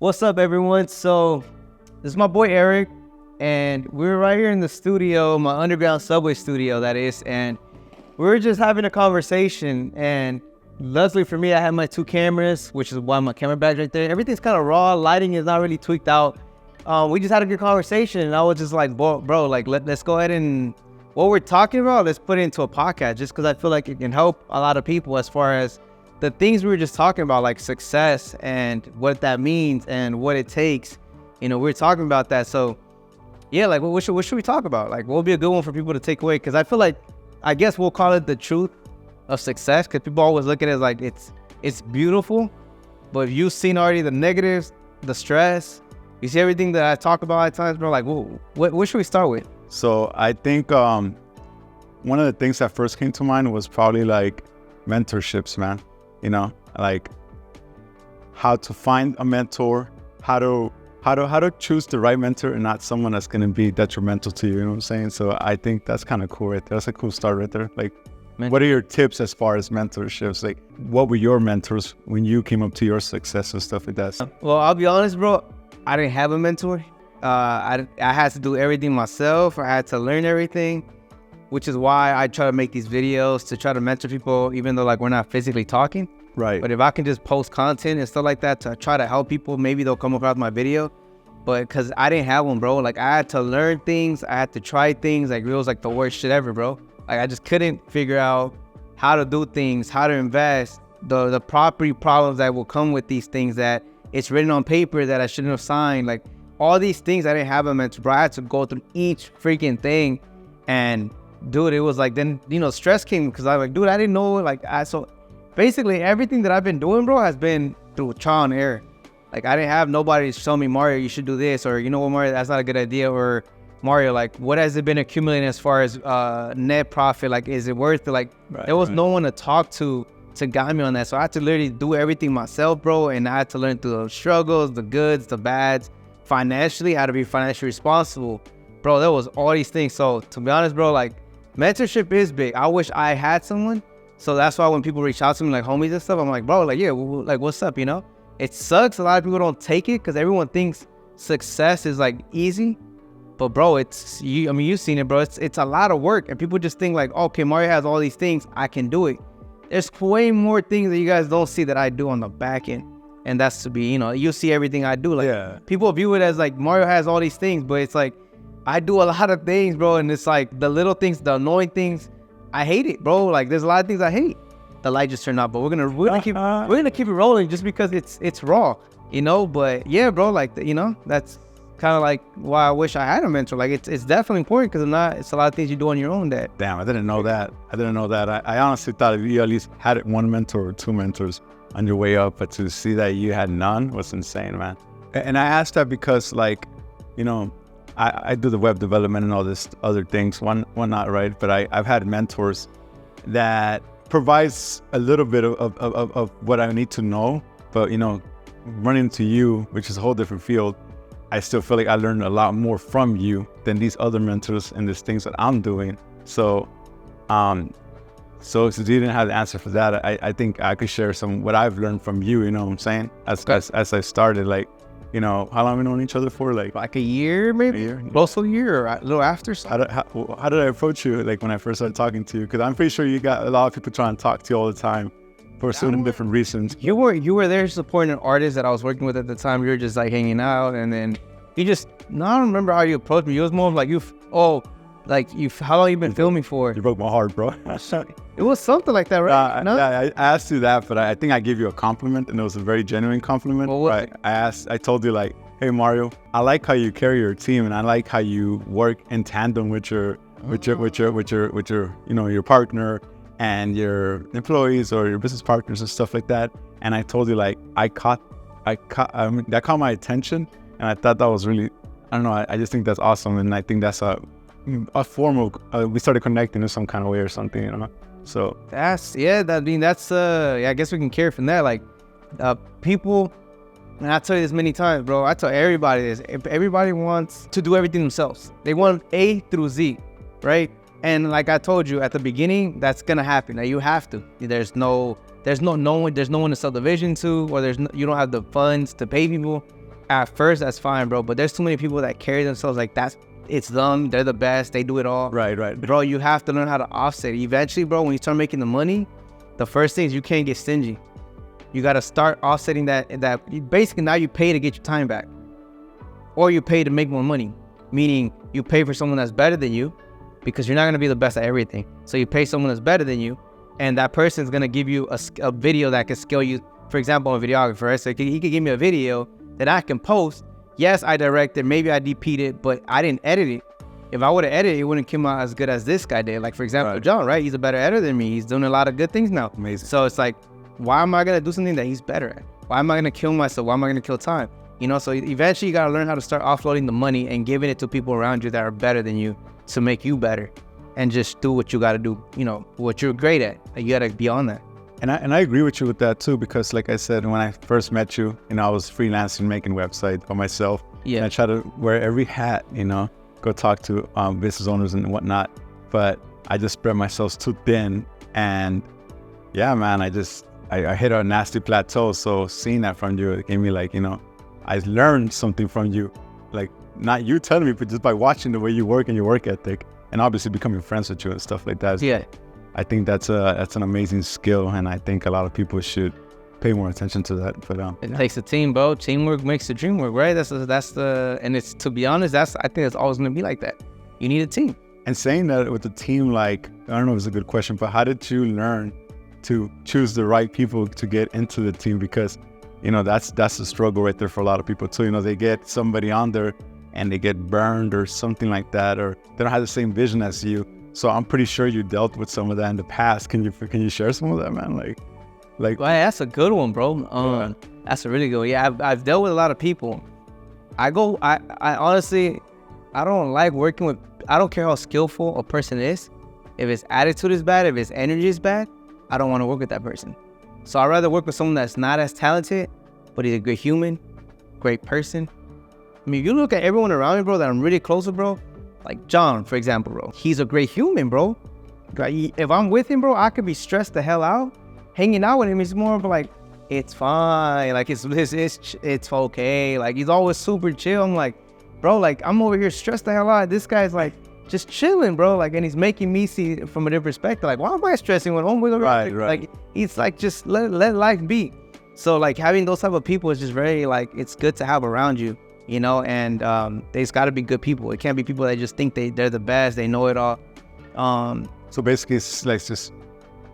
What's up, everyone? So, this is my boy Eric, and we're right here in the studio, my underground subway studio, that is, and we're just having a conversation. And luckily for me, I have my 2 cameras, which is why my camera bag's right there. Everything's kind of raw. Lighting is not really tweaked out. We just had a good conversation, and I was just like, bro, like, let's go ahead and what we're talking about, let's put it into a podcast, just because I feel like it can help a lot of people as far as the things we were just talking about, like success and what that means and what it takes. You know, we're talking about that. So yeah, like what should we talk about? Like what would be a good one for people to take away? Because I feel like, I guess we'll call it the truth of success, because people always look at it as like it's beautiful, but if you've seen already the negatives, the stress, you see everything that I talk about at times, bro, like what should we start with? So I think one of the things that first came to mind was probably like mentorships, man. You know, like how to find a mentor, how to choose the right mentor and not someone that's going to be detrimental to you. You know what I'm saying? So I think that's kind of cool right there. That's a cool start right there. Like, what are your tips as far as mentorships? Like, what were your mentors when you came up to your success and stuff like that? Well, I'll be honest, bro. I didn't have a mentor. I had to do everything myself. I had to learn everything, which is why I try to make these videos to try to mentor people, even though like we're not physically talking. Right. But if I can just post content and stuff like that to try to help people, maybe they'll come across my video. But because I didn't have one, bro, like I had to learn things. I had to try things. Like it was like the worst shit ever, bro. Like I just couldn't figure out how to do things, how to invest, the property problems that will come with these things, that it's written on paper that I shouldn't have signed. Like all these things I didn't have a mentor, bro. I had to go through each freaking thing. And dude, it was like, then, you know, stress came because I was like, dude, I didn't know, like, so basically everything that I've been doing, bro, has been through trial and error. Like I didn't have nobody tell me, Mario, you should do this, or you know what, Mario, that's not a good idea, or Mario, like, what has it been accumulating as far as net profit? Like, is it worth it? Like, there was no one to talk to guide me on that. So I had to literally do everything myself, bro, and I had to learn through the struggles, the goods, the bads, financially, how to be financially responsible. Bro, there was all these things. So to be honest, bro, like, mentorship is big. I wish I had someone. So that's why when people reach out to me, like homies and stuff, I'm like, bro, like, yeah, like, what's up, you know? It sucks. A lot of people don't take it because everyone thinks success is like easy. But bro, it's you. I mean, you've seen it, bro. It's a lot of work, and people just think like, okay, Mario has all these things, I can do it. There's way more things that you guys don't see that I do on the back end, and that's to be, you know, you see everything I do. Like people view it as like Mario has all these things, but it's like I do a lot of things, bro, and it's like the little things, the annoying things, I hate it, bro. Like there's a lot of things I hate. The light just turned off, but we're gonna keep it rolling just because it's raw, you know. But yeah, bro, like, you know, that's kind of like why I wish I had a mentor. Like it's definitely important, because it's a lot of things you do on your own. That damn, I didn't know that. I honestly thought you at least had 1 mentor or 2 mentors on your way up, but to see that you had none was insane, man. And I asked that because, like, you know, I do the web development and all this other things, one not right, but I've had mentors that provides a little bit of what I need to know. But, you know, running to you, which is a whole different field, I still feel like I learned a lot more from you than these other mentors and these things that I'm doing. So since you didn't have the answer for that, I think I could share some what I've learned from you, you know what I'm saying? As I started, like, you know, how long have we known each other for? Like a year, maybe? Close to a year or a little after. So. How did I approach you, like, when I first started talking to you? Because I'm pretty sure you got a lot of people trying to talk to you all the time for certain different reasons. You were there supporting an artist that I was working with at the time. You were just like hanging out, and then I don't remember how you approached me. It was more like how long you been filming for? You broke my heart, bro. It was something like that, right? No? I asked you that, but I think I gave you a compliment, and it was a very genuine compliment. Well, I told you, like, hey, Mario, I like how you carry your team, and I like how you work in tandem with your you know, your partner and your employees or your business partners and stuff like that. And I told you, like, that caught my attention, and I thought that was really, I don't know, I just think that's awesome, and I think that's a form of we started connecting in some kind of way or something, you know. So I guess we can carry from that. Like people, and I tell you this many times, bro, I tell everybody this, if everybody wants to do everything themselves, they want A through Z, right? And like I told you at the beginning, that's gonna happen. Now you have to. There's no one to sell the vision to, or you don't have the funds to pay people. at first that's fine, bro. But there's too many people that carry themselves like it's them. They're the best. They do it all. Right. Bro, you have to learn how to offset it. Eventually, bro, when you start making the money, the first thing is you can't get stingy. You got to start offsetting that basically now you pay to get your time back, or you pay to make more money, meaning you pay for someone that's better than you because you're not going to be the best at everything. So you pay someone that's better than you, and that person's going to give you a video that can scale you. For example, a videographer, right? So he could give me a video that I can post. Yes, I directed, maybe I DP'd it, but I didn't edit it. If I would have edited it, it wouldn't come out as good as this guy did. Like, for example, John, right? He's a better editor than me. He's doing a lot of good things now. Amazing. So it's like, why am I going to do something that he's better at? Why am I going to kill myself? Why am I going to kill time? You know, so eventually you got to learn how to start offloading the money and giving it to people around you that are better than you to make you better, and just do what you got to do, you know, what you're great at. Like, you got to be on that. And I agree with you with that too, because like I said, when I first met you, you know, I was freelancing, making websites by myself. Yeah. And I try to wear every hat, you know, go talk to business owners and whatnot. But I just spread myself too thin. And yeah, man, I hit a nasty plateau. So seeing that from you, it gave me like, you know, I learned something from you. Like, not you telling me, but just by watching the way you work and your work ethic, and obviously becoming friends with you and stuff like that. Yeah. I think that's an amazing skill, and I think a lot of people should pay more attention to that. But it takes a team, bro. Teamwork makes the dream work, right? And it's, to be honest, I think it's always gonna be like that. You need a team. And saying that with the team, like, I don't know if it's a good question, but how did you learn to choose the right people to get into the team? Because, you know, that's the struggle right there for a lot of people too. You know, they get somebody on there and they get burned or something like that, or they don't have the same vision as you. So I'm pretty sure you dealt with some of that in the past. Can you share some of that, man? Like. Well, that's a good one, bro. That's a really good one. Yeah, I've dealt with a lot of people. I honestly, I don't like working with. I don't care how skillful a person is. If his attitude is bad, if his energy is bad, I don't want to work with that person. So I'd rather work with someone that's not as talented, but he's a good human, great person. I mean, if you look at everyone around me, bro, that I'm really close with, bro, like John, for example, bro, he's a great human, bro. If I'm with him, bro, I could be stressed the hell out. Hanging out with him is more of like, it's fine. Like, it's okay. Like, he's always super chill. I'm like, bro, like, I'm over here stressed the hell out. This guy's like, just chilling, bro. Like, and he's making me see it from a different perspective. Like, why am I stressing when homeboys are right? Like, he's like, just let life be. So, like, having those type of people is just very, like, it's good to have around you, you know, and there's got to be good people. It can't be people that just think they're the best, they know it all. So basically, it's like just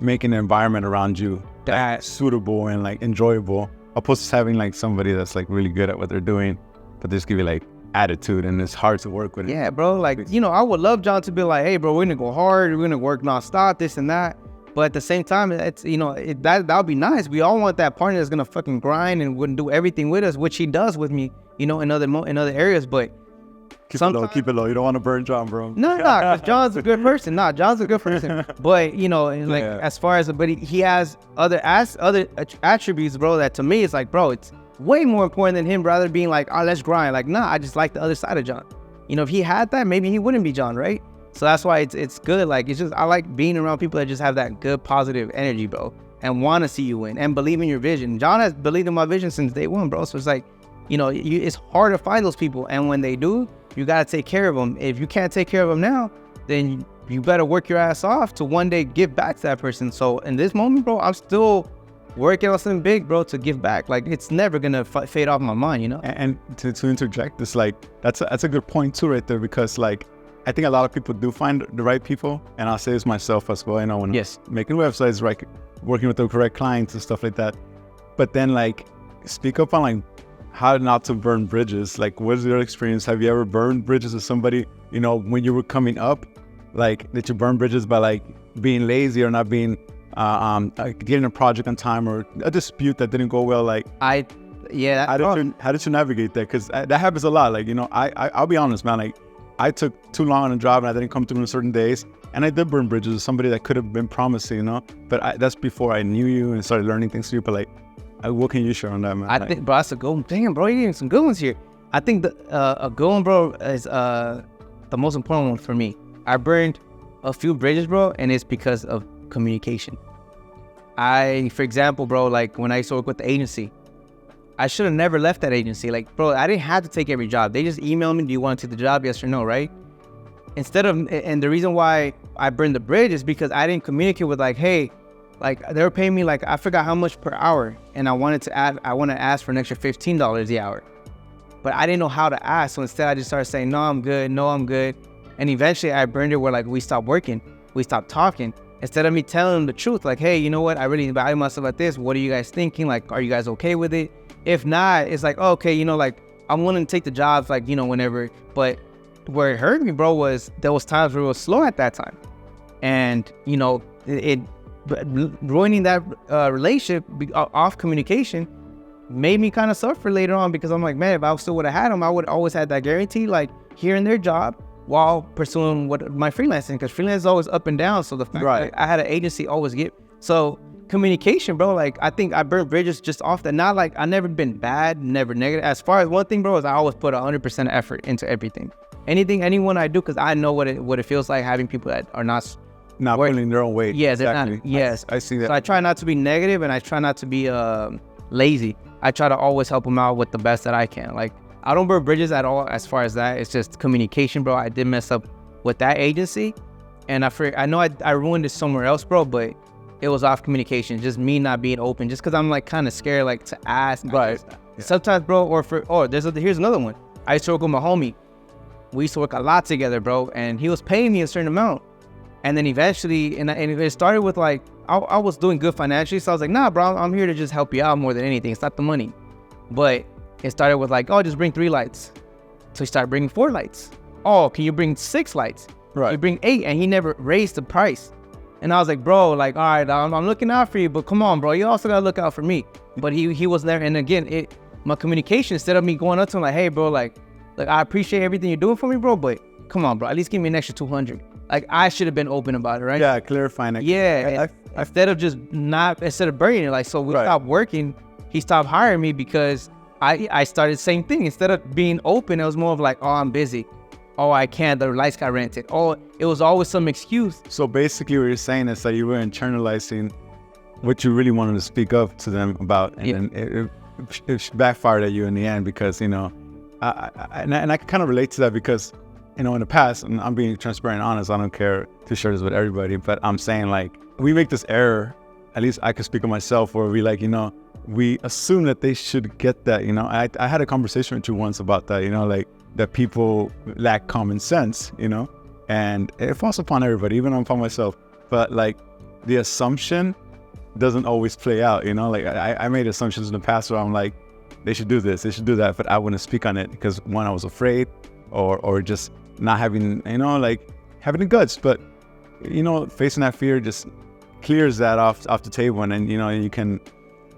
making an environment around you that's suitable and like enjoyable, opposed to having like somebody that's like really good at what they're doing, but they just give you like attitude and it's hard to work with. Yeah, bro. Like, you know, I would love John to be like, hey, bro, we're gonna go hard, we're gonna work nonstop, this and that. But at the same time, it's, you know, that would be nice. We all want that partner that's gonna fucking grind and wouldn't do everything with us, which he does with me, you know, in other areas. But keep it low. You don't want to burn John, bro. No, because John's a good person. John's a good person. But, you know, like, as far as, but he has other attributes, bro, that to me, it's like, bro, it's way more important than him rather being like, oh, let's grind. Like, nah, I just like the other side of John. You know, if he had that, maybe he wouldn't be John, right? So that's why it's good. Like, it's just, I like being around people that just have that good, positive energy, bro, and want to see you win and believe in your vision. John has believed in my vision since day one, bro. So it's like, you know, it's hard to find those people. And when they do, you got to take care of them. If you can't take care of them now, then you better work your ass off to one day give back to that person. So in this moment, bro, I'm still working on something big, bro, to give back. Like, it's never going to fade off my mind, you know? And to interject this, like, that's a good point too right there, because like, I think a lot of people do find the right people, and I'll say this myself as well, you know, when making websites, like working with the correct clients and stuff like that. But then, like, speak up on like how not to burn bridges. Like, what is your experience? Have you ever burned bridges with somebody, you know, when you were coming up? Like, did you burn bridges by like being lazy or not being getting a project on time, or a dispute that didn't go well? Like, how did you navigate that? Because that happens a lot. Like, you know, I'll be honest, man. Like, I took too long on a job and I didn't come through on certain days, and I did burn bridges with somebody that could have been promising, you know. But that's before I knew you and started learning things from you. But like, what can you share on that, man? I think, bro, that's a good one. Damn, bro, you're getting some good ones here. I think a good one, bro, is the most important one for me. I burned a few bridges, bro, and it's because of communication. For example, bro, like when I used to work with the agency, I should have never left that agency. Like, bro, I didn't have to take every job. They just emailed me, do you want to take the job? Yes or no, right? Instead of, and the reason why I burned the bridge is because I didn't communicate with like, hey, like they were paying me like, I forgot how much per hour. And I want to ask for an extra $15 the hour. But I didn't know how to ask. So instead I just started saying, no, I'm good. No, I'm good. And eventually I burned it where like we stopped working. We stopped talking. Instead of me telling them the truth, like, hey, you know what? I really value myself at this. What are you guys thinking? Like, are you guys okay with it? If not, it's like, oh, okay, you know, like I'm willing to take the jobs, like, you know, whenever. But where it hurt me, bro, was there was times where it was slow at that time. And, you know, it ruining that relationship off communication made me kind of suffer later on, because I'm like, man, if I still would have had them, I would always had that guarantee, like hearing their job while pursuing my freelancing, because freelance is always up and down. So the fact that I had an agency always so communication, bro, like I think I burnt bridges just off that. Not like I never been bad, never negative. As far as one thing, bro, is I always put 100% effort into everything. Anyone I do, because I know what it feels like having people that are not pulling their own weight. Yes, exactly. Not. Yes, I see that. So I try not to be negative, and I try not to be lazy. I try to always help them out with the best that I can. Like I don't burn bridges at all as far as that. It's just communication, bro. I did mess up with that agency, and I know I ruined it somewhere else, bro, but it was off communication, just me not being open, just because I'm like kind of scared, like to ask. Right. Yeah. Sometimes, bro, here's another one. I used to work with my homie. We used to work a lot together, bro, and he was paying me a certain amount. And then eventually, and it started with like, I was doing good financially. So I was like, nah, bro, I'm here to just help you out more than anything. It's not the money. But it started with like, oh, just bring 3 lights. So he started bringing 4 lights. Oh, can you bring 6 lights? Right. You bring 8, and he never raised the price. And I was like, bro, like, all right, I'm looking out for you, but come on, bro, you also gotta look out for me. But he was there. And again, my communication, instead of me going up to him like, hey, bro, like I appreciate everything you're doing for me, bro, but come on, bro, at least give me an extra 200. Like I should have been open about it, right? Yeah, clarifying it. Yeah, instead of burning it, like, so we stopped working. He stopped hiring me because I started the same thing. Instead of being open, it was more of like, oh, I'm busy. Oh, I can't. The lights got rented. Oh, it was always some excuse. So basically, what you're saying is that you were internalizing what you really wanted to speak up to them about, and then it backfired at you in the end, because you know, I can kind of relate to that, because you know, in the past, and I'm being transparent and honest, I don't care to share this with everybody, but I'm saying like, we make this error, at least I can speak of myself, where we like, you know, we assume that they should get that, you know. I had a conversation with you once about that, you know, like that people lack common sense, you know, and it falls upon everybody, even upon myself. But like the assumption doesn't always play out, you know, like I made assumptions in the past where I'm like, they should do this, they should do that, but I wouldn't speak on it because one, I was afraid, or just not having, you know, like having the guts. But you know, facing that fear just clears that off the table, and then you know, you can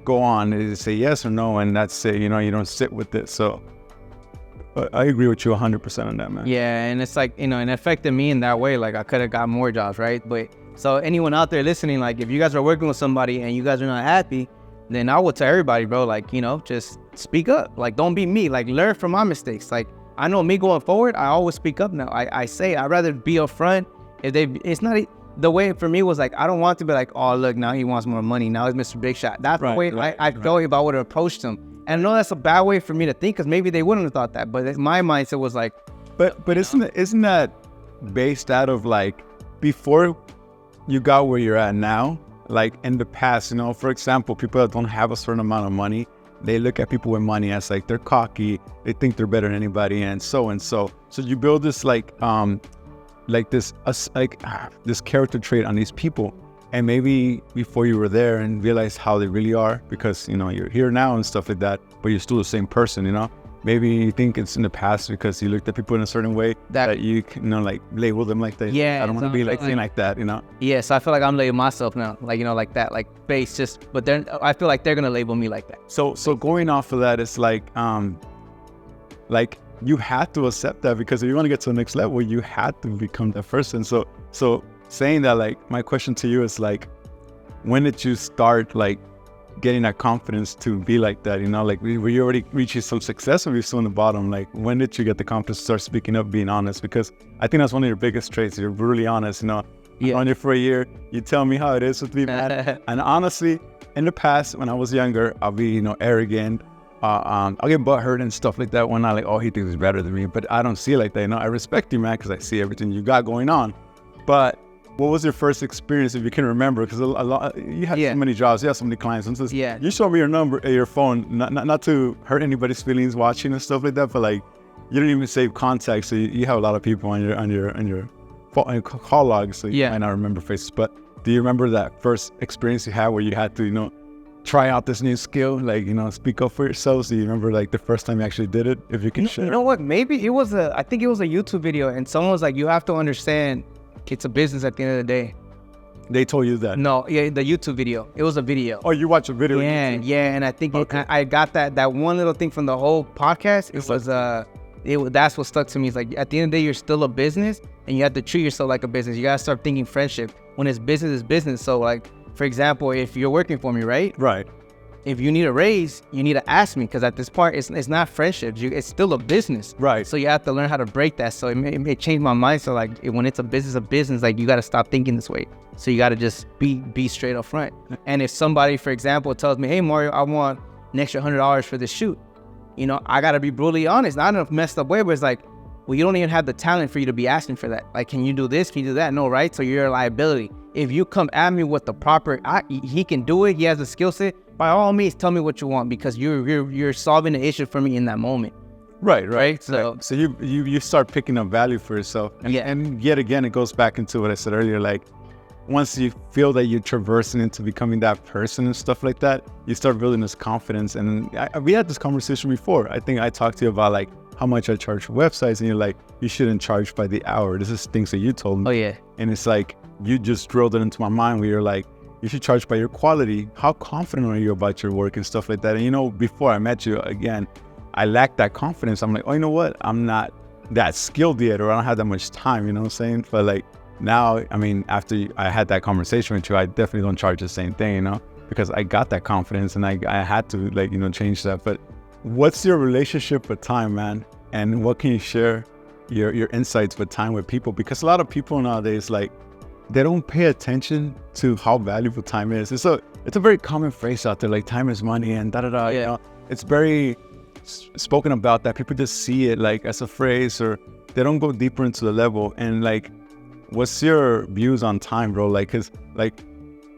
go on and say yes or no, and that's it. You know, you don't sit with it. So I agree with you 100% on that, man. Yeah, and it's like, you know, and it affected me in that way. Like I could have got more jobs, right? But so anyone out there listening, like if you guys are working with somebody and you guys are not happy, then I would tell everybody, bro, like, you know, just speak up. Like don't be me. Like learn from my mistakes. Like I know me going forward, I always speak up now. I say I'd rather be upfront. It's not the way for me was like, I don't want to be like, oh look, now he wants more money. Now he's Mr. Big Shot. That's the way I felt if I would have approached him. And I know that's a bad way for me to think, because maybe they wouldn't have thought that. But my mindset was like, but isn't that based out of like before you got where you're at now? Like in the past, you know, for example, people that don't have a certain amount of money, they look at people with money as like they're cocky, they think they're better than anybody, and so. So you build this this character trait on these people, and maybe before you were there and realized how they really are, because you know you're here now and stuff like that, but you're still the same person, you know. Maybe you think it's in the past because you looked at people in a certain way that you can, you know, like label them like that. Yeah, I don't want to be like saying like that, you know. Yeah, so I feel like I'm labeling myself now, like, you know, like that, like base just. But then I feel like they're gonna label me like that. So going off of that, it's like you have to accept that, because if you want to get to the next level, you had to become that person. So saying that, like, my question to you is like, when did you start like getting that confidence to be like that? You know, like were you already reaching some success, or were you still in the bottom? Like, when did you get the confidence to start speaking up, being honest? Because I think that's one of your biggest traits. You're brutally honest, you know. Yeah. On you for a year, you tell me how it is with me, man. And honestly, in the past, when I was younger, I'll be, you know, arrogant, I'll get butthurt and stuff like that when I like, oh, he thinks he's better than me. But I don't see it like that. You know, I respect you, man, because I see everything you got going on. But what was your first experience, if you can remember? Because a lot, you had so many jobs, you had so many clients. And so you showed me your number, your phone, not to hurt anybody's feelings watching and stuff like that, but like you didn't even save contacts, so you have a lot of people on your call logs, so you might not remember faces. But do you remember that first experience you had where you had to, you know, try out this new skill, like, you know, speak up for yourselves? Do you remember like the first time you actually did it? If you can share. You know what? Maybe it was I think it was a YouTube video, and someone was like, you have to understand, it's a business at the end of the day. They told you that? No, the YouTube video. It was a video. Oh, you watched a video? Yeah, and I think I got that one little thing from the whole podcast. That's what stuck to me. It's like, at the end of the day, you're still a business, and you have to treat yourself like a business. You gotta start thinking friendship. When it's business. So like, for example, if you're working for me, right? Right. If you need a raise, you need to ask me, because at this part, it's not friendship. It's still a business. Right. So you have to learn how to break that. So it changed my mind. So like, when it's a business, like, you got to stop thinking this way. So you got to just be straight up front. And if somebody, for example, tells me, hey, Mario, I want an extra $100 for this shoot, you know, I got to be brutally honest. Not in a messed up way, but it's like, well, you don't even have the talent for you to be asking for that. Like, can you do this? Can you do that? No, right? So you're a liability. If you come at me with the proper, he can do it, he has a skill set, by all means, tell me what you want, because you're solving the issue for me in that moment. Right. So you start picking up value for yourself. And yet again, it goes back into what I said earlier. Like, once you feel that you're traversing into becoming that person and stuff like that, you start building this confidence. And we had this conversation before. I think I talked to you about like how much I charge for websites, and you're like, you shouldn't charge by the hour. This is things that you told me. Oh yeah. And it's like, you just drilled it into my mind where you're like, you should charge by your quality. How confident are you about your work and stuff like that? And you know, before I met you, again, I lacked that confidence. I'm like, oh, you know what? I'm not that skilled yet, or I don't have that much time, you know what I'm saying? But like now, I mean, after I had that conversation with you, I definitely don't charge the same thing, you know, because I got that confidence and I had to, like, you know, change that. But what's your relationship with time, man? And what can you share your insights with time with people? Because a lot of people nowadays, like, they don't pay attention to how valuable time is. It's a very common phrase out there, like time is money and da-da-da. You know, it's very spoken about that. People just see it like as a phrase, or they don't go deeper into the level. And like, what's your views on time, bro? Like, cause like,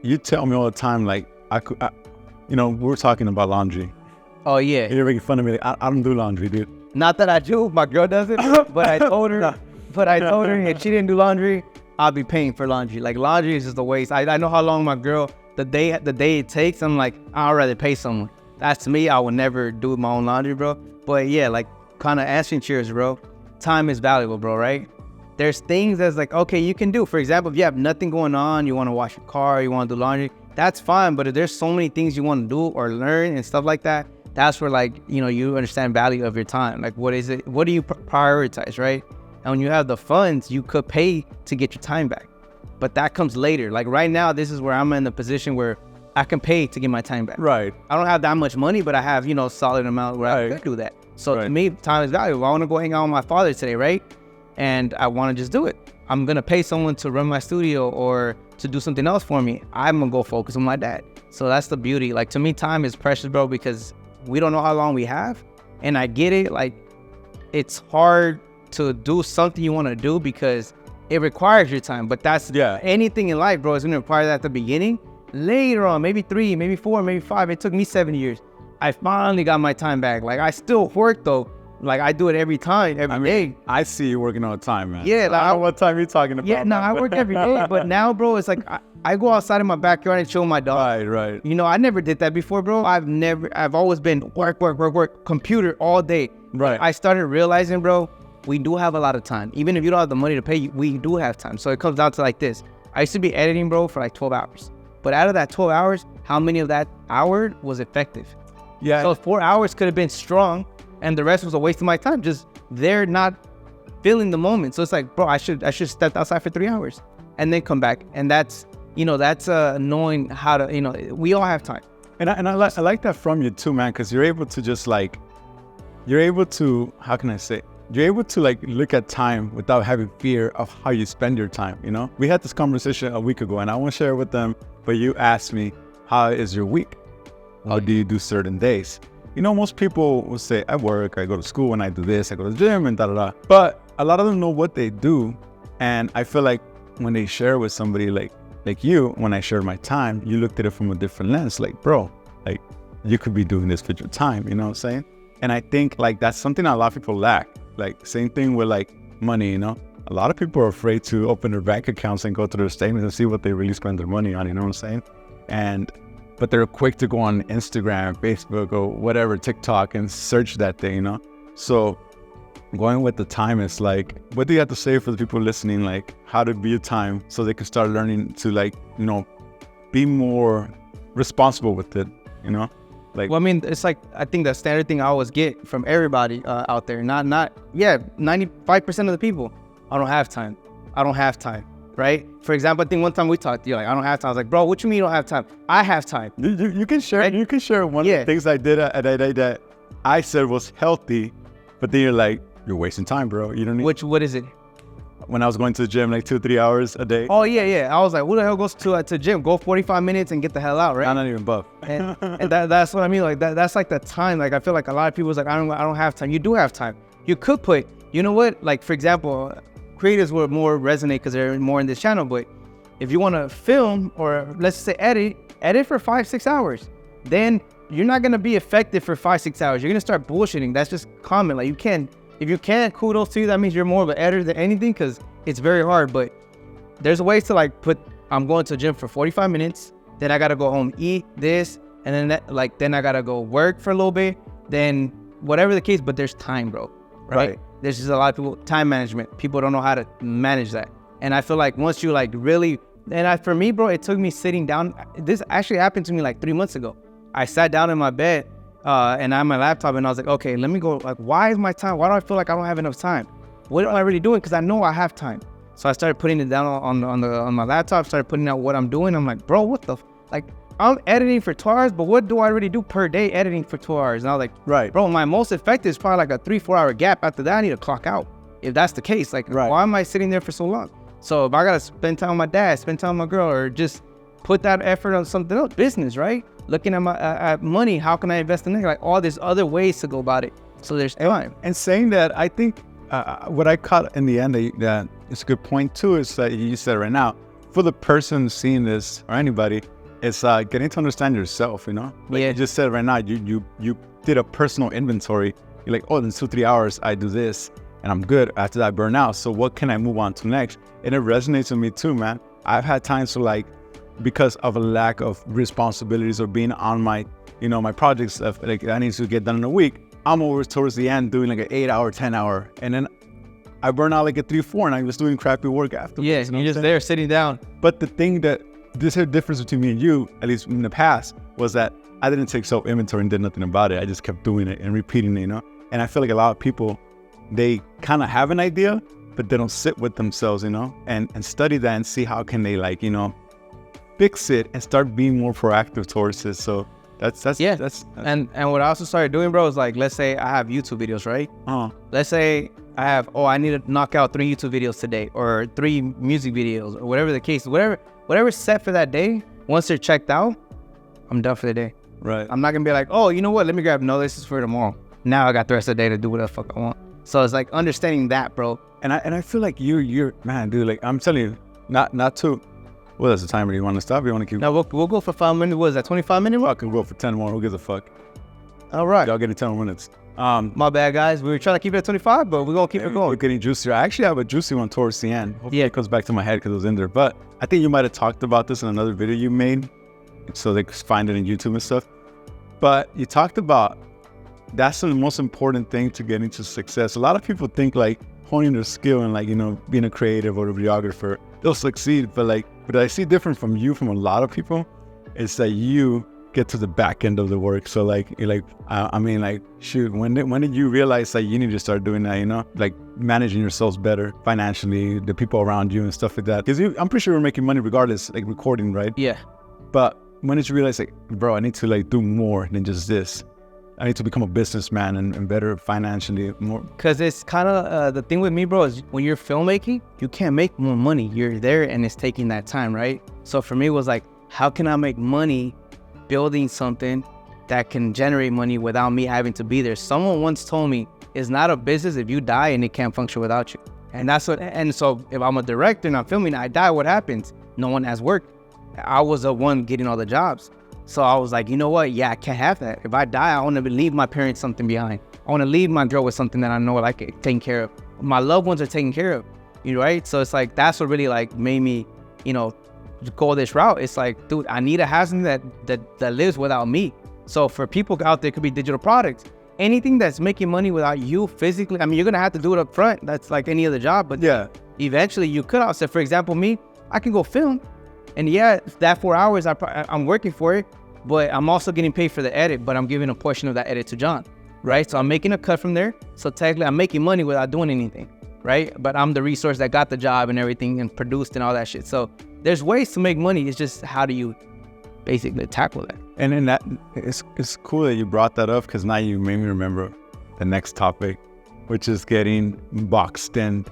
you tell me all the time, like, you know, we're talking about laundry. Oh yeah. You're making fun of me. Like, I don't do laundry, dude. Not that I do, my girl does it, but I told her, if she didn't do laundry, I'll be paying for laundry. Like, laundry is just a waste. I know how long my girl, the day it takes, I'm like, I'd rather pay someone. That's to me, I would never do my own laundry, bro. But yeah, like, kind of answering cheers, bro. Time is valuable, bro, right? There's things that's like, okay, you can do. For example, if you have nothing going on, you want to wash your car, you want to do laundry, that's fine. But if there's so many things you want to do or learn and stuff like that, that's where, like, you know, you understand value of your time. Like, what is it? What do you prioritize, right? And when you have the funds, you could pay to get your time back. But that comes later. Like, right now, this is where I'm in the position where I can pay to get my time back. Right. I don't have that much money, but I have, you know, solid amount where I could do that. So to me, time is valuable. I want to go hang out with my father today, right? And I want to just do it. I'm going to pay someone to run my studio or to do something else for me. I'm going to go focus on my dad. So that's the beauty. Like, to me, time is precious, bro, because we don't know how long we have. And I get it. Like, it's hard to do something you want to do because it requires your time. But that's anything in life, bro, is going to require that at the beginning. Later on, maybe 3, maybe 4, maybe 5. It took me 7 years. I finally got my time back. Like, I still work, though. Like, I do it every time, every day. I see you working all the time, man. Yeah. Like, I don't know what time you're talking about. Yeah, no, I work every day. But now, bro, it's like I go outside in my backyard and chill with my dog. Right. You know, I never did that before, bro. I've always been work, computer all day. Right. I started realizing, bro, we do have a lot of time. Even if you don't have the money to pay, we do have time. So it comes down to like this. I used to be editing, bro, for like 12 hours. But out of that 12 hours, how many of that hour was effective? Yeah. So 4 hours could have been strong, and the rest was a waste of my time. Just they're not feeling the moment. So it's like, bro, I should step outside for 3 hours and then come back. And that's, you know, that's knowing how to, you know, we all have time. And I like that from you too, man, because you're able to just like, you're able to, how can I say, you're able to like look at time without having fear of how you spend your time, you know? We had this conversation a week ago and I won't share it with them, but you asked me, how is your week? How do you do certain days? you know, most people will say, I work, I go to school, and I do this, I go to the gym, and da-da-da. But a lot of them know what they do. And I feel like when they share with somebody like you, when I share my time, you looked at it from a different lens. Like, bro, like, you could be doing this with your time, you know what I'm saying? And I think like that's something a lot of people lack. Like, same thing with like money, you know? A lot of people are afraid to open their bank accounts and go through their statements and see what they really spend their money on, you know what I'm saying? But they're quick to go on Instagram, Facebook, or whatever, TikTok, and search that thing, you know? So going with the time is like, what do you have to say for the people listening? Like, how to be your time so they can start learning to, like, you know, be more responsible with it, you know? Like, well, I mean, it's like, I think the standard thing I always get from everybody out there, 95% of the people, I don't have time. I don't have time. Right? For example, I think one time we talked, you're like, I don't have time. I was like, bro, what you mean you don't have time? I have time. You can share. You can share one of the things I did that I said was healthy, but then you're like, you're wasting time, bro. You don't need. What is it? When I was going to the gym like 2-3 hours a day. Oh yeah. I was like, who the hell goes to gym? Go 45 minutes and get the hell out, right? I'm not even buff. and that's what I mean. Like that's like the time. Like I feel like a lot of people is like, I don't have time. You do have time. You could put, you know what? Like for example, creators would more resonate because they're more in this channel. But if you want to film or let's say edit for 5-6 hours, then you're not gonna be effective for 5-6 hours. You're gonna start bullshitting. That's just common. Like if you can't, kudos to you. That means you're more of an editor than anything because it's very hard. But there's ways to like I'm going to the gym for 45 minutes. Then I gotta go home, eat this, and then then I gotta go work for a little bit. Then whatever the case, but there's time, bro. Right? There's just a lot of people, time management. People don't know how to manage that. And I feel like once you like really, for me, bro, it took me sitting down. This actually happened to me like 3 months ago. I sat down in my bed and I had my laptop and I was like, okay, let me go. Like, why is my time? Why do I feel like I don't have enough time? What am I really doing? Because I know I have time. So I started putting it down on my laptop, started putting out what I'm doing. I'm like, bro, what the, like, I'm editing for 2 hours, but what do I really do per day editing for 2 hours? And I was like, right, bro, my most effective is probably like a 3-4 hour gap. After that, I need to clock out. If that's the case, like, why am I sitting there for so long? So if I gotta spend time with my dad, spend time with my girl, or just put that effort on something else, business, right? Looking at my at money, how can I invest in it? Like all these other ways to go about it. So there's time. And saying that, I think what I caught in the end that it's a good point too is that you said right now, for the person seeing this or anybody, it's getting to understand yourself, you know? Like you just said right now, you did a personal inventory. You're like, oh, in 2-3 hours, I do this and I'm good. After that, I burn out. So what can I move on to next? And it resonates with me too, man. I've had times to like, because of a lack of responsibilities or being on my, you know, my projects of like that needs to get done in a week. I'm over towards the end doing like an 8-hour, 10-hour. And then I burn out like at 3-4 and I was doing crappy work afterwards. Yeah, you know you're just there sitting down. But the thing that, this is the difference between me and you, at least in the past, was that I didn't take self-inventory and did nothing about it. I just kept doing it and repeating it, you know? And I feel like a lot of people, they kind of have an idea, but they don't sit with themselves, you know, and study that and see how can they like, you know, fix it and start being more proactive towards it. So that's and what I also started doing, bro, is like, let's say I have YouTube videos, right? Let's say I have, I need to knock out 3 YouTube videos today or 3 music videos or whatever the case, whatever's set for that day. Once they're checked out, I'm done for the day. Right. I'm not gonna be like, oh, you know what? Let me grab, no, this is for tomorrow. Now I got the rest of the day to do whatever the fuck I want. So it's like understanding that, bro. And I feel like you're man, dude, like I'm telling you, not to, well, that's the timer. You want to stop? You want to keep? No, we'll go for 5 minutes. What is that, 25 minutes? I can go for 10 more. Who gives a fuck? All right. Y'all getting 10 more minutes. My bad, guys. We were trying to keep it at 25, but we're going to keep it going. We're getting juicier. I actually have a juicy one towards the end. Hopefully it comes back to my head because it was in there. But I think you might have talked about this in another video you made, so they could find it in YouTube and stuff. But you talked about that's the most important thing to getting to success. A lot of people think like honing their skill and like, you know, being a creative or a videographer, they'll succeed. But I see different from you, from a lot of people, is that you get to the back end of the work. So like, you're like, I mean, like, shoot, when did you realize that you need to start doing that, you know, like managing yourselves better financially, the people around you and stuff like that? Because I'm pretty sure you're making money regardless, like recording, right? Yeah. But when did you realize like, bro, I need to like do more than just this? I need to become a businessman and better financially more. Because it's kind of the thing with me, bro, is when you're filmmaking, you can't make more money. You're there and it's taking that time, right? So for me, it was like, how can I make money building something that can generate money without me having to be there. Someone once told me, it's not a business if you die and it can't function without you. And that's what, and so if I'm a director and I'm filming, I die, what happens? No one has work. I was the one getting all the jobs. So I was like, you know what? Yeah, I can't have that. If I die, I want to leave my parents something behind. I want to leave my girl with something that I know I can take care of. My loved ones are taken care of, you know, right? So it's like, that's what really like made me, you know, go this route. It's like, dude, I need to have something that lives without me. So for people out there, it could be digital products. Anything that's making money without you physically, I mean, you're going to have to do it up front. That's like any other job. But yeah, eventually you could also, for example, me, I can go film. And yeah, that 4 hours, I'm working for it, but I'm also getting paid for the edit, but I'm giving a portion of that edit to John, right? So I'm making a cut from there. So technically I'm making money without doing anything, right? But I'm the resource that got the job and everything and produced and all that shit. So there's ways to make money. It's just how do you basically tackle that? And then that, it's cool that you brought that up, because now you made me remember the next topic, which is getting boxed in,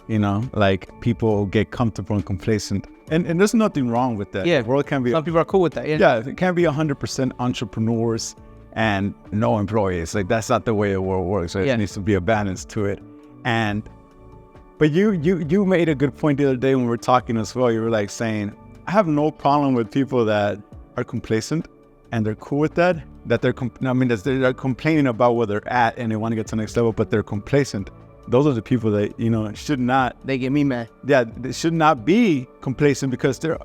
you know, like people get comfortable and complacent. And there's nothing wrong with that. Yeah, the world can be. Some people are cool with that. Yeah, it can't be 100% entrepreneurs and no employees. Like that's not the way the world works. Right? There needs to be a balance to it. But you made a good point the other day when we were talking as well. You were like saying, I have no problem with people that are complacent and they're cool with that. That they're complaining about where they're at and they want to get to the next level, but they're complacent. Those are the people that, you know, should not. They get me mad. Yeah, they should not be complacent, because they're,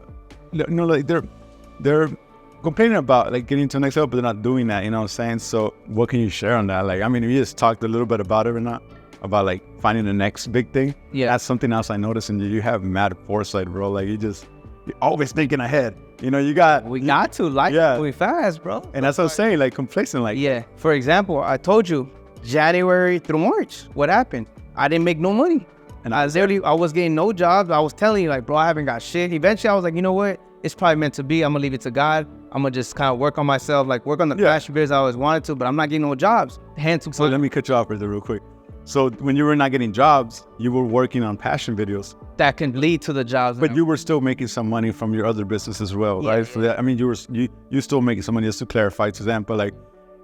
you know, like they're complaining about like getting to the next level, but they're not doing that. You know what I'm saying? So what can you share on that? Like, I mean, we just talked a little bit about it or not, about like finding the next big thing. Yeah, that's something else I noticed, and you have mad foresight, bro. Like you're always thinking ahead. You know, we got to moving fast, bro. And that's what I'm saying, like complacent, like yeah. For example, I told you. January through March, what happened? I didn't make no money. And I was getting no jobs. I was telling you, like, bro, I haven't got shit. Eventually, I was like, you know what? It's probably meant to be. I'm going to leave it to God. I'm going to just kind of work on myself, like work on the passion biz I always wanted to, but I'm not getting no jobs. So let me cut you off right there real quick. So when you were not getting jobs, you were working on passion videos. That can lead to the jobs. But you were still making some money from your other business as well, right? So that, I mean, you still making some money, just to clarify to them, but like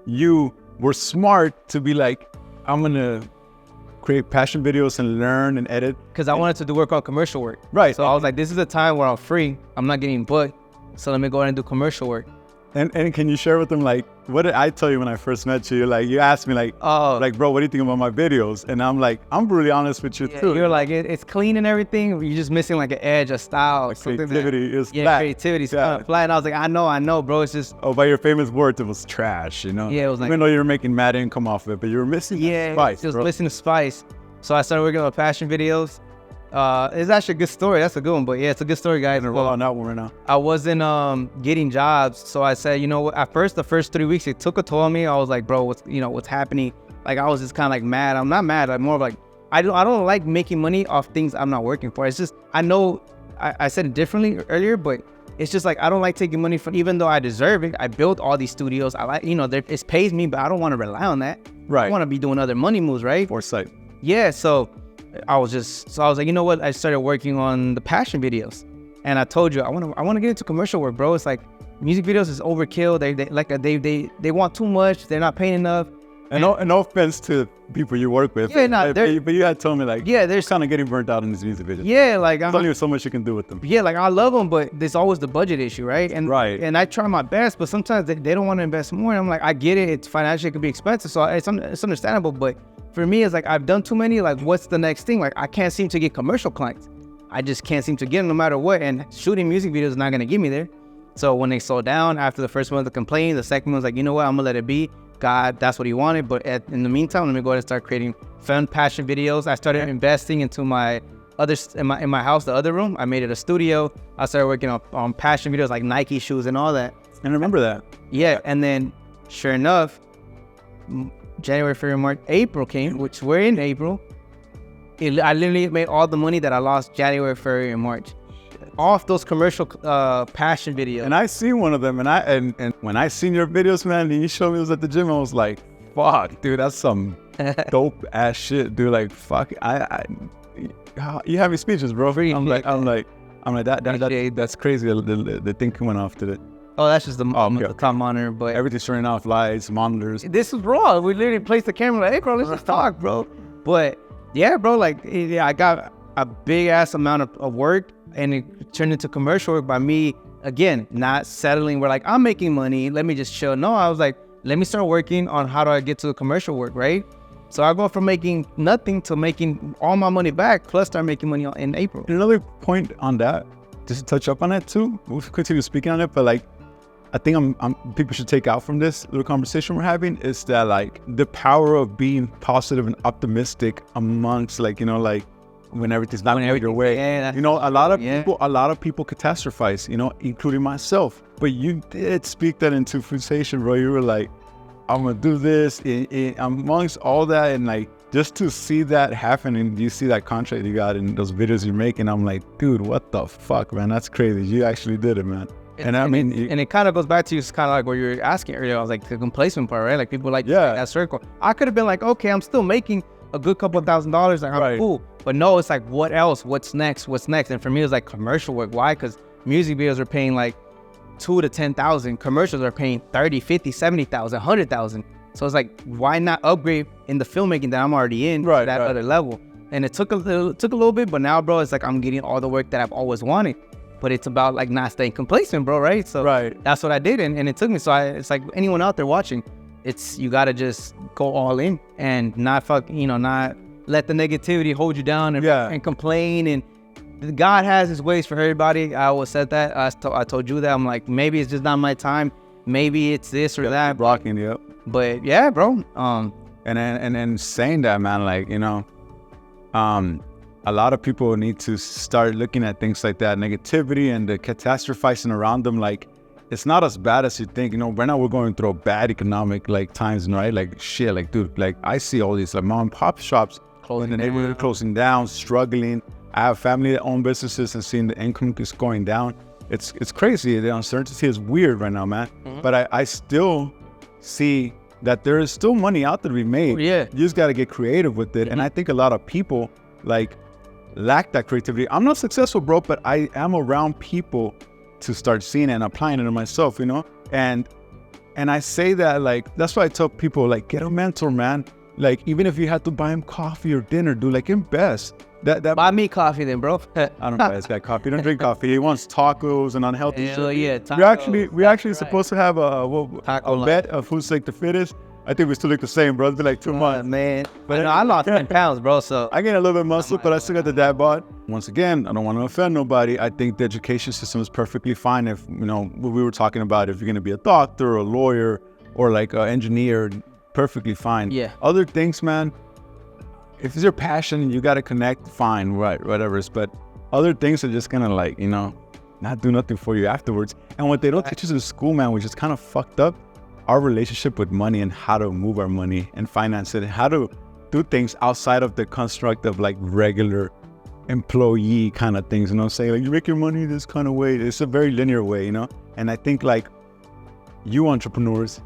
you were smart to be like, I'm going to create passion videos and learn and edit. Because I wanted to do work on commercial work. Right. So I was like, this is a time where I'm free. I'm not getting booked. So let me go ahead and do commercial work. And can you share with them, like, what did I tell you when I first met you? Like, you asked me, like, like, bro, what do you think about my videos? And I'm like, I'm brutally honest with you, too. You're like, it's clean and everything. You're just missing, like, an edge, a style. Like creativity is flat. Creativity's kind of flat. And I was like, I know, bro. It's just... Oh, by your famous words, it was trash, you know? Yeah, it was like... Even though you were making mad income off of it, but you were missing spice, it was missing the spice. So I started working on passion videos. It's actually a good story. That's a good one. But yeah, it's a good story, guys. Roll on that one right now. I wasn't getting jobs, so I said, you know what? At first, the first 3 weeks, it took a toll on me. I was like, bro, what's happening? Like, I was just kind of like mad. I'm not mad. I'm more of like, I don't like making money off things I'm not working for. It's just, I know I said it differently earlier, but it's just like I don't like taking money from, even though I deserve it. I built all these studios. I like, it pays me, but I don't want to rely on that. Right. I want to be doing other money moves, right? Foresight. Yeah. So I was like, you know what? I started working on the passion videos, and I told you I want to get into commercial work, bro. It's like music videos is overkill. They want too much. They're not paying enough. And no offense to people you work with. Yeah, but you had told me, like, yeah, there's kind of getting burnt out in these music videos. Yeah, like there's only so much you can do with them. Yeah, like I love them, but there's always the budget issue, right? And and I try my best, but sometimes they don't want to invest more. And I'm like, I get it. It's financially, it can be expensive, so it's understandable. But for me, it's like I've done too many. Like, what's the next thing? Like, I can't seem to get commercial clients. I just can't seem to get them no matter what. And shooting music videos is not gonna get me there. So when they slow down after the first one, the complaint, the second one was like, you know what? I'm gonna let it be. God, that's what he wanted. But in the meantime, let me go ahead and start creating fun passion videos. I started investing into my in my house, the other room. I made it a studio. I started working on passion videos like Nike shoes and all that. And I remember that. Yeah, and then sure enough, January, February, March, April came, which we're in April. I literally made all the money that I lost January, February, and March off those commercial passion videos. And I seen one of them, and when I seen your videos, man, and you showed me it was at the gym, I was like, fuck, dude, that's some dope ass shit, dude. Like, fuck, you have me speeches, bro. I'm like, that's crazy. The thinking went off to it. Oh, that's just the okay. top monitor, but Everything's turning off, lights, monitors. this is raw. We literally placed the camera like, hey, bro, let's just talk, bro. But yeah, bro, like, yeah, I got a big ass amount of work, and it turned into commercial work by me, again, not settling where like, I'm making money, let me just chill. No, I was like, let me start working on how do I get to the commercial work, right? So I go from making nothing to making all my money back, plus start making money in April. Another point on that, just to touch up on it too, we'll continue speaking on it, but like, I think people should take out from this little conversation we're having is that like the power of being positive and optimistic amongst like, you know, like when everything's not going your way. Yeah, you know, a lot of people catastrophize, you know, including myself. But you did speak that into fruition, bro. You were like, I'm gonna do this amongst all that, and like just to see that happen, and you see that contract you got in those videos you're making, I'm like, dude, what the fuck, man? That's crazy. You actually did it, man. And I mean, and it kind of goes back to, it's kind of like what you were asking earlier. I was like, the complacement part, right? Like people like that circle. I could have been like, okay, I'm still making a good couple of $1,000s. Like, I'm cool. But no, it's like, what else? What's next? What's next? And for me, it was like commercial work. Why? Because music videos are paying like 2 to 10,000. Commercials are paying 30, 50, 70,000, 100,000. So it's like, why not upgrade in the filmmaking that I'm already in to that other level? And it took a little bit, but now, bro, it's like I'm getting all the work that I've always wanted. But it's about like not staying complacent, bro, right? So that's what I did, and it took me. So it's like anyone out there watching, you gotta just go all in and not not let the negativity hold you down and complain. And God has His ways for everybody. I always said that. I told you that. I'm like, maybe it's just not my time. Maybe it's this or that. Blocking, yep. But yeah, bro. And saying that, man, like, you know, a lot of people need to start looking at things like that, negativity and the catastrophizing around them. Like, it's not as bad as you think. You know, right now we're going through a bad economic like times, right? Like, shit, like, dude, like I see all these like mom and pop shops in the neighborhood closing down, struggling. I have family that own businesses and seeing the income is going down. It's crazy. The uncertainty is weird right now, man. Mm-hmm. But I still see that there is still money out there to be made. Yeah. You just got to get creative with it. Mm-hmm. And I think a lot of people like lack that creativity. I'm not successful, bro, but I am around people to start seeing it and applying it on myself, you know? And I say that, like, that's why I tell people, like, get a mentor, man. Like, even if you have to buy him coffee or dinner, dude, like, invest. That buy me coffee then, bro. I don't buy this guy coffee. He don't drink coffee. He wants tacos and unhealthy shit. Yeah, tacos. We actually supposed to have a bet of who's like the fittest. I think we still look the same, bro. It's been like 2 months. Man. But I lost 10 pounds, bro, so. I gained a little bit of muscle, but I still got the dad bod. Once again, I don't want to offend nobody. I think the education system is perfectly fine if, you know, what we were talking about, if you're going to be a doctor or a lawyer or like an engineer, perfectly fine. Yeah. Other things, man, if it's your passion and you got to connect, fine, right, whatever. But other things are just going to like, you know, not do nothing for you afterwards. And what they don't teach us in school, man, which is kind of fucked up, our relationship with money and how to move our money and finance it, and how to do things outside of the construct of like regular employee kind of things, you know what I'm saying? Like, you make your money this kind of way. It's a very linear way, you know? And I think like you entrepreneurs,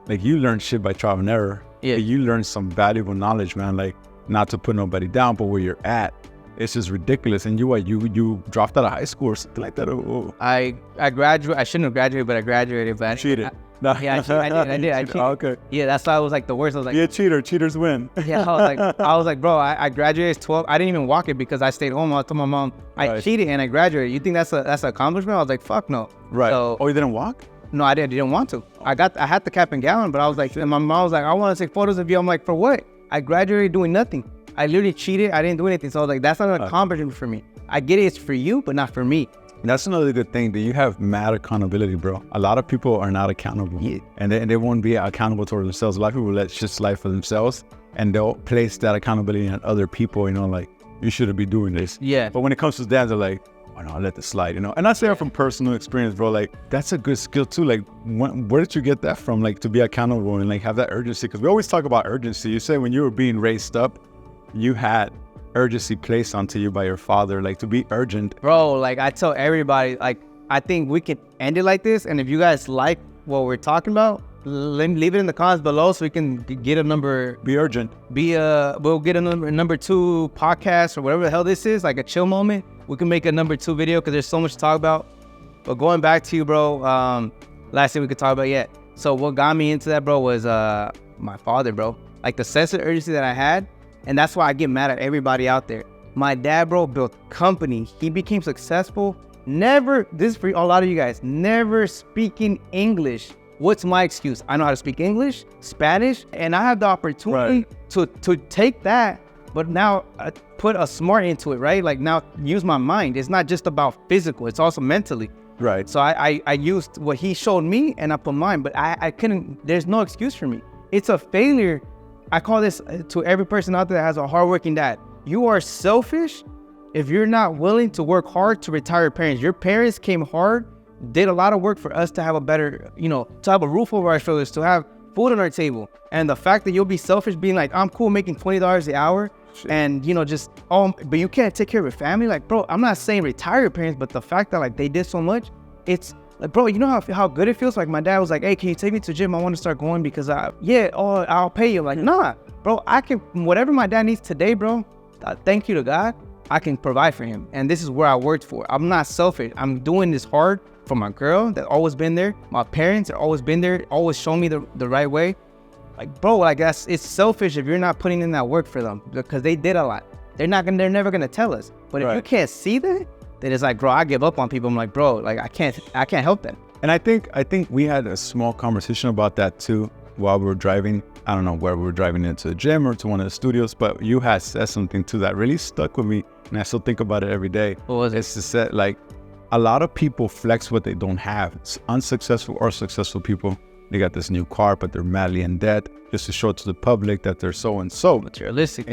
like you learn shit by trial and error. Yeah. You learn some valuable knowledge, man. Like, not to put nobody down, but where you're at, it's just ridiculous. And you dropped out of high school or something like that. Oh. I graduated. I shouldn't have graduated, but I graduated. But cheated. Yeah, I did. I cheated. Oh, okay. Yeah, that's why I was like the worst. I was like, be a cheater. Cheaters win. Yeah, I was like, bro, I graduated 12. I didn't even walk it because I stayed home. I told my mom I cheated and I graduated. You think that's an accomplishment? I was like, fuck no. Right. So, you didn't walk? No, I didn't want to. I had the cap and gown, but I was like, and my mom was like, I want to take photos of you. I'm like, for what? I graduated doing nothing. I literally cheated. I didn't do anything. So I was like, that's not an accomplishment for me. I get it. It's for you, but not for me. That's another good thing, that you have mad accountability, bro. A lot of people are not accountable, and they won't be accountable toward themselves. A lot of people let shit slide for themselves, and they'll place that accountability on other people, you know, like, you shouldn't be doing this. Yeah. But when it comes to that, they're like, oh no, I'll let this slide, you know? And I say that from personal experience, bro. Like, that's a good skill too. Like, where did you get that from? Like, to be accountable and like have that urgency? Because we always talk about urgency. You say when you were being raised up, you had urgency placed onto you by your father, like to be urgent. Bro, like I tell everybody, like, I think we can end it like this. And if you guys like what we're talking about, leave it in the comments below so we can get a number. Be urgent. We'll get a number 2 podcast or whatever the hell this is, like a chill moment. We can make a number 2 video because there's so much to talk about. But going back to you, bro, last thing we could talk about yet. So what got me into that, bro, was my father, bro. Like the sense of urgency that I had, and that's why I get mad at everybody out there. My dad, bro, built company. He became successful. Never, this is for a lot of you guys, never speaking English. What's my excuse? I know how to speak English, Spanish, and I have the opportunity to take that, but now I put a smart into it, right? Like now use my mind. It's not just about physical, it's also mentally. Right. So I used what he showed me and I put mine, but I couldn't, there's no excuse for me. It's a failure. I call this to every person out there that has a hardworking dad. You are selfish if you're not willing to work hard to retire your parents. Your parents came hard, did a lot of work for us to have a better, to have a roof over our shoulders, to have food on our table. And the fact that you'll be selfish being like, I'm cool making $20 an hour and, but you can't take care of your family. Like, bro, I'm not saying retire your parents, but the fact that like they did so much, it's like, bro, you know how good it feels? Like my dad was like, hey, can you take me to the gym? I want to start going because I'll pay you. Like, nah, bro, I can, whatever my dad needs today, bro, thank you to God, I can provide for him. And this is where I worked for. I'm not selfish. I'm doing this hard for my girl that always been there. My parents have always been there, always shown me the right way. Like, bro, I guess it's selfish if you're not putting in that work for them because they did a lot. They're never gonna tell us. But if you can't see that, then it's like, bro, I give up on people. I'm like, bro, like I can't help them. And I think we had a small conversation about that too while we were driving. I don't know where we were driving into the gym or to one of the studios, but you had said something too that really stuck with me, and I still think about it every day. What was it? It's to say, like, a lot of people flex what they don't have. It's unsuccessful or successful people. They got this new car, but they're madly in debt just to show it to the public that they're so and so materialistic.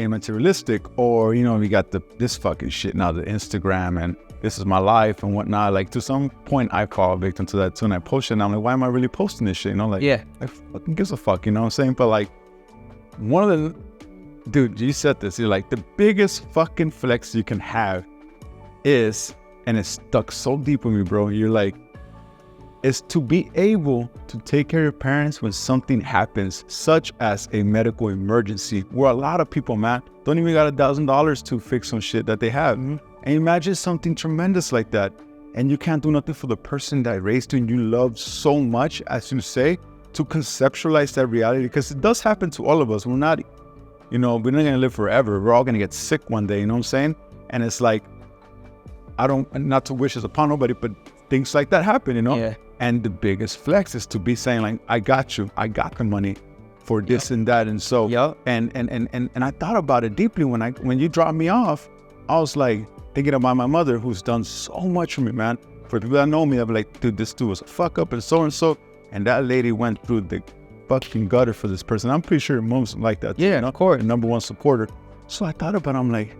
Or we got this fucking shit now, the Instagram and this is my life and whatnot. Like to some point, I fall a victim to that too, and I post it. And I'm like, why am I really posting this shit? I fucking gives a fuck. You know what I'm saying? But like, one of the dude, you said this. You're like, the biggest fucking flex you can have is, and it's stuck so deep with me, bro. You're like, is to be able to take care of your parents when something happens, such as a medical emergency, where a lot of people, man, don't even got $1,000 to fix some shit that they have. Mm-hmm. And imagine something tremendous like that, and you can't do nothing for the person that raised you and you love so much, as you say, to conceptualize that reality, because it does happen to all of us. We're not gonna live forever. We're all gonna get sick one day, you know what I'm saying? And it's like, not to wish this upon nobody, but things like that happen, Yeah. And the biggest flex is to be saying like, I got you. I got the money for this and that. And so, and I thought about it deeply when you dropped me off. I was like thinking about my mother, who's done so much for me, man. For people that know me, I'll be like, dude, this dude was a fuck up and so. And that lady went through the fucking gutter for this person. I'm pretty sure mom's like that. Yeah, of course. The number one supporter. So I thought about it. I'm like,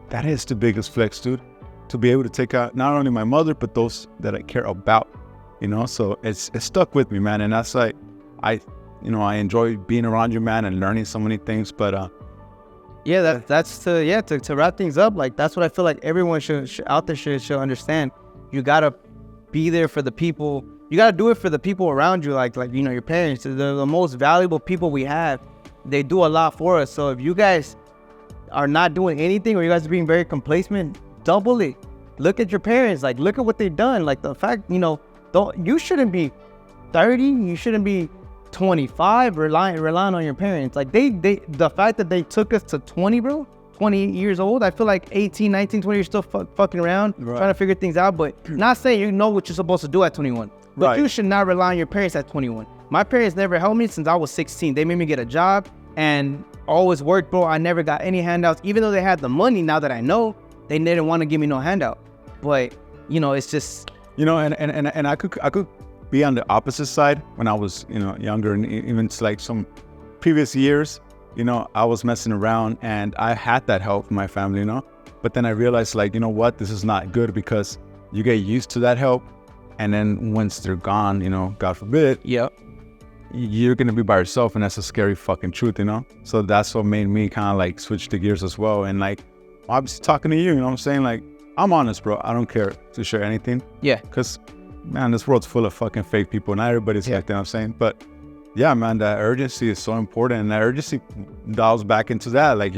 that is the biggest flex, dude. To be able to take out not only my mother, but those that I care about. So it's stuck with me, man. And that's like, I enjoy being around you, man, and learning so many things. But that's to wrap things up. Like that's what I feel like everyone should understand. You gotta be there for the people. You gotta do it for the people around you, like your parents. They're the most valuable people we have. They do a lot for us. So if you guys are not doing anything, or you guys are being very complacent, double it. Look at your parents. Like look at what they've done. Like the fact, you shouldn't be 30, you shouldn't be 25 relying on your parents. Like the fact that they took us to 20, bro, 20 years old, I feel like 18, 19, 20, you're still fucking around, trying to figure things out, but not saying you know what you're supposed to do at 21. But you should not rely on your parents at 21. My parents never helped me since I was 16. They made me get a job and always worked, bro. I never got any handouts, even though they had the money. Now that I know, they didn't want to give me no handout. But, it's just... and I could be on the opposite side when I was, younger, and even like some previous years, I was messing around and I had that help from my family, but then I realized like, what, this is not good, because you get used to that help. And then once they're gone, God forbid, you're going to be by yourself. And that's a scary fucking truth, So that's what made me kind of like switch the gears as well. And like, obviously talking to you, you know what I'm saying? Like, I'm honest, bro. I don't care to share anything. Yeah. Because, man, this world's full of fucking fake people. Not everybody's like that, you know what I'm saying? But, yeah, man, that urgency is so important. And that urgency dials back into that. Like,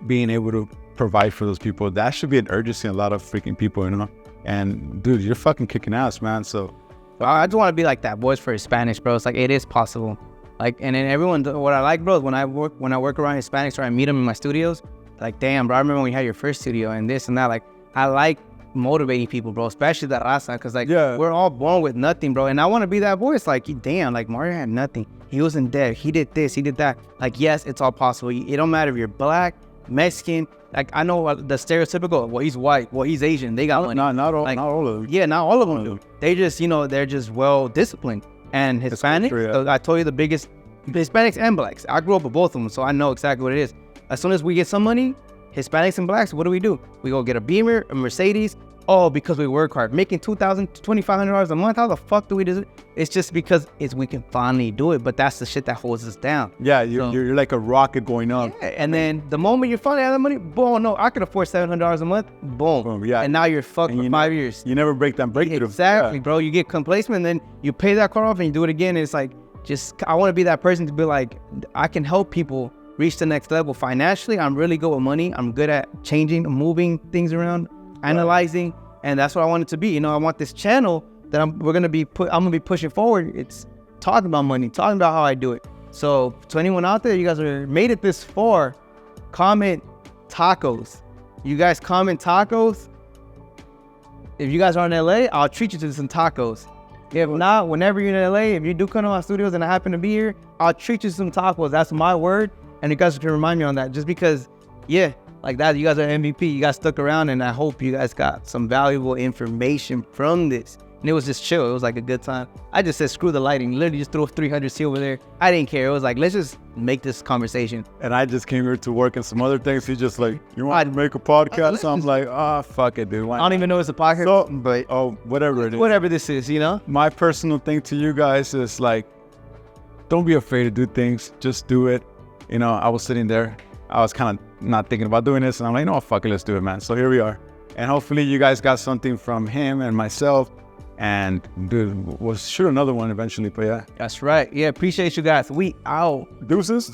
being able to provide for those people. That should be an urgency in a lot of freaking people, you know. And dude, you're fucking kicking ass, man. So I just want to be like that voice for Hispanics, bro. It's like, it is possible. Like, and then everyone, what I like, bro, is when I work around Hispanics or I meet them in my studios, like, damn, bro, I remember when you had your first studio and this and that. Like, I like motivating people, bro, especially the raza, because like, we're all born with nothing, bro. And I want to be that voice. Like, damn, like Mario had nothing. He was in debt. He did this. He did that. Like, yes, it's all possible. It don't matter if you're black, Mexican. Like, I know the stereotypical, well, he's white, well, he's Asian. They got money. Not all of them. Yeah, not all of them do. They just, they're just well disciplined. And Hispanics, so I told you the biggest, Hispanics and blacks. I grew up with both of them, so I know exactly what it is. As soon as we get some money, Hispanics and blacks, what do? We go get a Beamer, a Mercedes. Oh, because we work hard, making $2,000, $2,500 a month. How the fuck do we do it? It's just because we can finally do it. But that's the shit that holds us down. Yeah, you're like a rocket going up. Yeah, and then the moment you finally have the money, boom, no, I could afford $700 a month. Boom. Yeah. And now you're fucked for 5 years. You never break that breakthrough. Exactly, bro. You get complacent, and then you pay that car off, and you do it again. And it's like, I want to be that person to be like, I can help people reach the next level financially. I'm really good with money. I'm good at changing, moving things around, analyzing, and that's what I want it to be. I want this channel that I'm gonna be pushing forward. It's talking about money, talking about how I do it. So to anyone out there, you guys are made it this far, comment tacos. You guys comment tacos. If you guys are in LA, I'll treat you to some tacos. If not, whenever you're in LA, if you do come to my studios and I happen to be here, I'll treat you to some tacos. That's my word, and you guys can remind me on that. Just because, like that, you guys are MVP. You guys stuck around, and I hope you guys got some valuable information from this. And it was just chill. It was like a good time. I just said, screw the lighting. Literally just threw 300C over there. I didn't care. It was like, let's just make this conversation. And I just came here to work and some other things. He's just like, you want to make a podcast? So I'm like, fuck it, dude. I don't even know it's a podcast, but whatever it is. Whatever this is, My personal thing to you guys is like, don't be afraid to do things. Just do it. I was sitting there. I was kind of not thinking about doing this. And I'm like, no, fuck it, let's do it, man. So here we are. And hopefully you guys got something from him and myself. And dude, we'll shoot another one eventually, but yeah. That's right. Yeah, appreciate you guys. We out. Deuces.